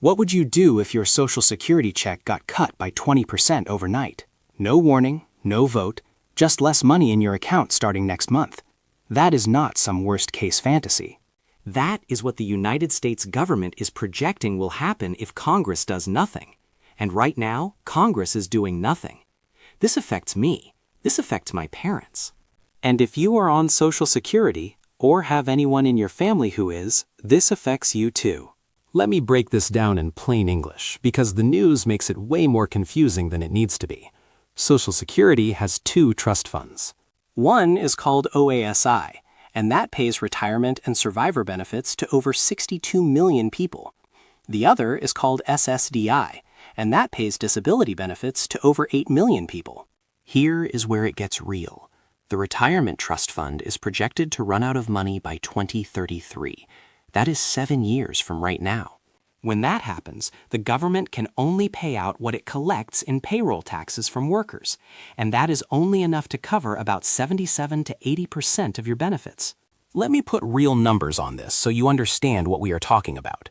What would you do if your Social Security check got cut by 20% overnight? No warning, no vote, just less money in your account starting next month. That is not some worst-case fantasy. That is what the United States government is projecting will happen if Congress does nothing. And right now, Congress is doing nothing. This affects me. This affects my parents. And if you are on Social Security, or have anyone in your family who is, this affects you too. Let me break this down in plain English, because the news makes it way more confusing than it needs to be. Social Security has two trust funds. One is called OASI, and that pays retirement and survivor benefits to over 62 million people. The other is called SSDI, and that pays disability benefits to over 8 million people. Here is where it gets real. The Retirement Trust Fund is projected to run out of money by 2033. That is 7 years from right now. When that happens, the government can only pay out what it collects in payroll taxes from workers, and that is only enough to cover about 77 to 80% of your benefits. Let me put real numbers on this so you understand what we are talking about.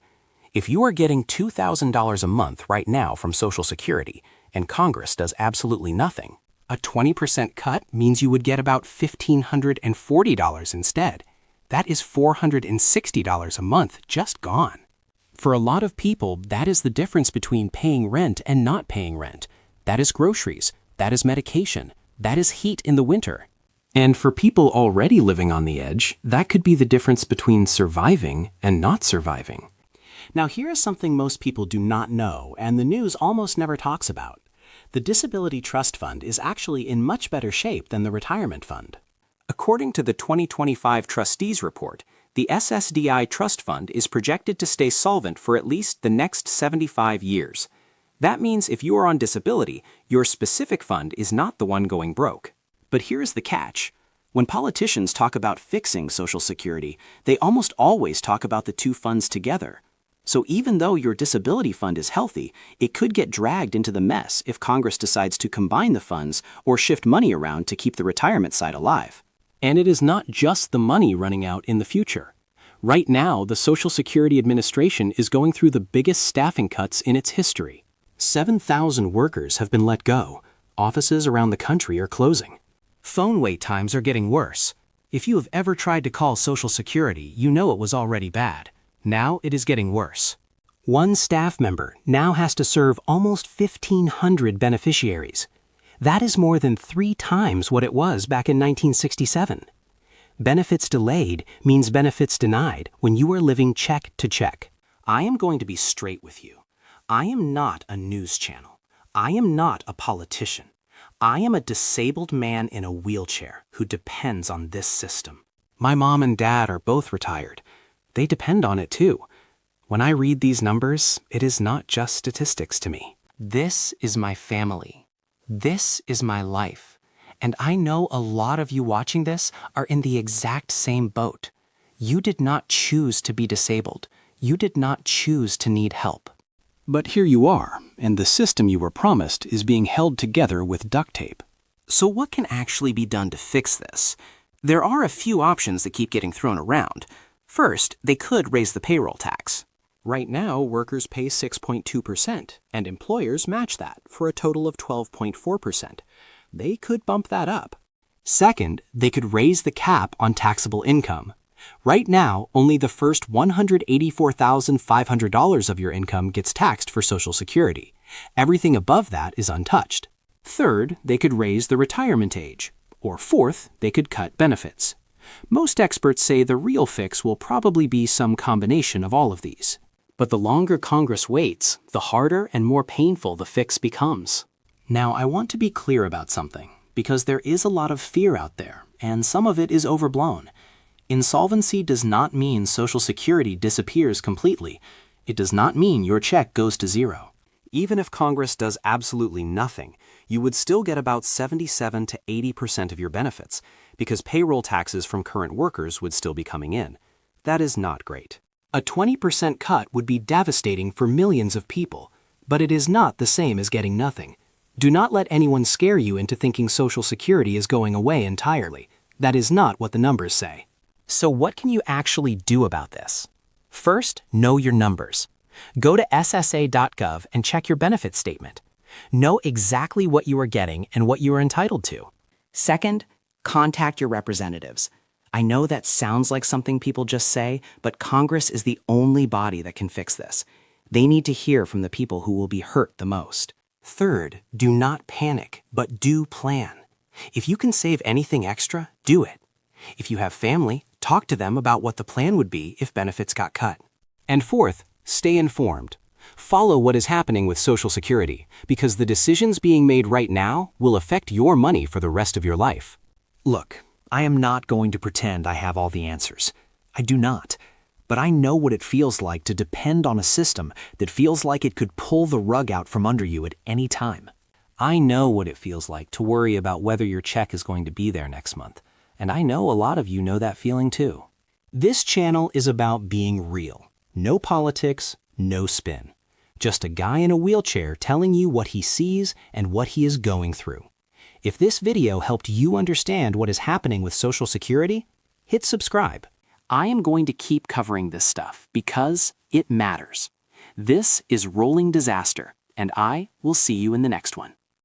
If you are getting $2,000 a month right now from Social Security, and Congress does absolutely nothing, a 20% cut means you would get about $1,540 instead. That is $460 a month just gone. For a lot of people, that is the difference between paying rent and not paying rent. That is groceries, that is medication, that is heat in the winter. And for people already living on the edge, that could be the difference between surviving and not surviving. Now here is something most people do not know, and the news almost never talks about. The Disability Trust Fund is actually in much better shape than the Retirement Fund. According to the 2025 Trustees Report, the SSDI Trust Fund is projected to stay solvent for at least the next 75 years. That means if you are on disability, your specific fund is not the one going broke. But here's the catch. When politicians talk about fixing Social Security, they almost always talk about the two funds together. So even though your disability fund is healthy, it could get dragged into the mess if Congress decides to combine the funds or shift money around to keep the retirement side alive. And it is not just the money running out in the future. Right now, the Social Security Administration is going through the biggest staffing cuts in its history. 7,000 workers have been let go. Offices around the country are closing. Phone wait times are getting worse. If you have ever tried to call Social Security, you know it was already bad. Now it is getting worse. One staff member now has to serve almost 1,500 beneficiaries. That is more than 3 times what it was back in 1967. Benefits delayed means benefits denied when you are living check to check. I am going to be straight with you. I am not a news channel. I am not a politician. I am a disabled man in a wheelchair who depends on this system. My mom and dad are both retired. They depend on it too. When I read these numbers, it is not just statistics to me. This is my family. This is my life. And I know a lot of you watching this are in the exact same boat. You did not choose to be disabled. You did not choose to need help. But here you are, and the system you were promised is being held together with duct tape. So what can actually be done to fix this? There are a few options that keep getting thrown around. First, they could raise the payroll tax. Right now, workers pay 6.2%, and employers match that for a total of 12.4%. They could bump that up. Second, they could raise the cap on taxable income. Right now, only the first $184,500 of your income gets taxed for Social Security. Everything above that is untouched. Third, they could raise the retirement age. Or fourth, they could cut benefits. Most experts say the real fix will probably be some combination of all of these. But the longer Congress waits, the harder and more painful the fix becomes. Now, I want to be clear about something, because there is a lot of fear out there, and some of it is overblown. Insolvency does not mean Social Security disappears completely. It does not mean your check goes to zero. Even if Congress does absolutely nothing, you would still get about 77 to 80% of your benefits, because payroll taxes from current workers would still be coming in. That is not great. A 20% cut would be devastating for millions of people, but it is not the same as getting nothing. Do not let anyone scare you into thinking Social Security is going away entirely. That is not what the numbers say. So what can you actually do about this? First, know your numbers. Go to ssa.gov and check your benefit statement. Know exactly what you are getting and what you are entitled to. Second, contact your representatives. I know that sounds like something people just say, but Congress is the only body that can fix this. They need to hear from the people who will be hurt the most. Third, do not panic, but do plan. If you can save anything extra, do it. If you have family, talk to them about what the plan would be if benefits got cut. And fourth, stay informed. Follow what is happening with Social Security, because the decisions being made right now will affect your money for the rest of your life. Look, I am not going to pretend I have all the answers. I do not. But I know what it feels like to depend on a system that feels like it could pull the rug out from under you at any time. I know what it feels like to worry about whether your check is going to be there next month, and I know a lot of you know that feeling too. This channel is about being real. No politics, no spin. Just a guy in a wheelchair telling you what he sees and what he is going through. If this video helped you understand what is happening with Social Security, hit subscribe. I am going to keep covering this stuff because it matters. This is Rolling Disaster, and I will see you in the next one.